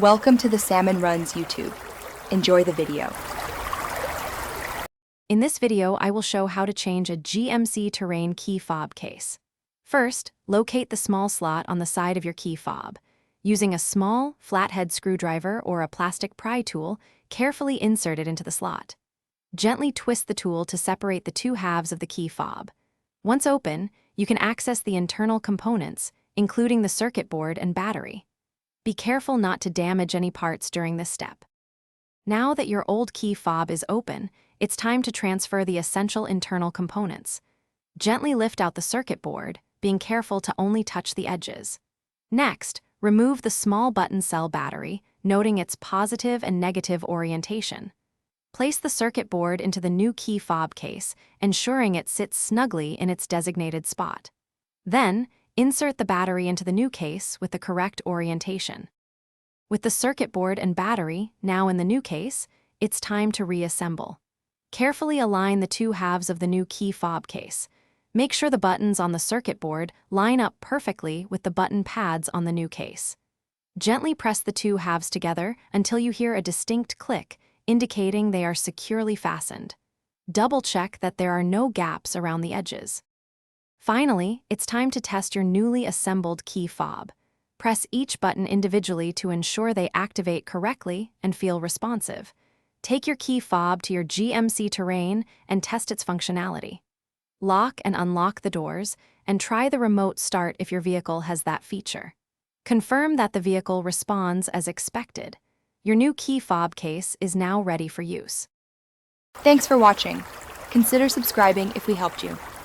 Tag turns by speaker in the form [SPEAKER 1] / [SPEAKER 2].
[SPEAKER 1] Welcome to the Salmon Runs YouTube. Enjoy the video.
[SPEAKER 2] In this video, I will show how to change a GMC Terrain key fob case. First, locate the small slot on the side of your key fob. Using a small, flathead screwdriver or a plastic pry tool, carefully insert it into the slot. Gently twist the tool to separate the two halves of the key fob. Once open, you can access the internal components, including the circuit board and battery. Be careful not to damage any parts during this step. Now that your old key fob is open, it's time to transfer the essential internal components. Gently lift out the circuit board, being careful to only touch the edges. Next, remove the small button cell battery, noting its positive and negative orientation. Place the circuit board into the new key fob case, ensuring it sits snugly in its designated spot. Then, insert the battery into the new case with the correct orientation. With the circuit board and battery now in the new case, it's time to reassemble. Carefully align the two halves of the new key fob case. Make sure the buttons on the circuit board line up perfectly with the button pads on the new case. Gently press the two halves together until you hear a distinct click, indicating they are securely fastened. Double-check that there are no gaps around the edges. Finally, it's time to test your newly assembled key fob. Press each button individually to ensure they activate correctly and feel responsive. Take your key fob to your GMC Terrain and test its functionality. Lock and unlock the doors, and try the remote start if your vehicle has that feature. Confirm that the vehicle responds as expected. Your new key fob case is now ready for use.
[SPEAKER 1] Thanks for watching. Consider subscribing if we helped you.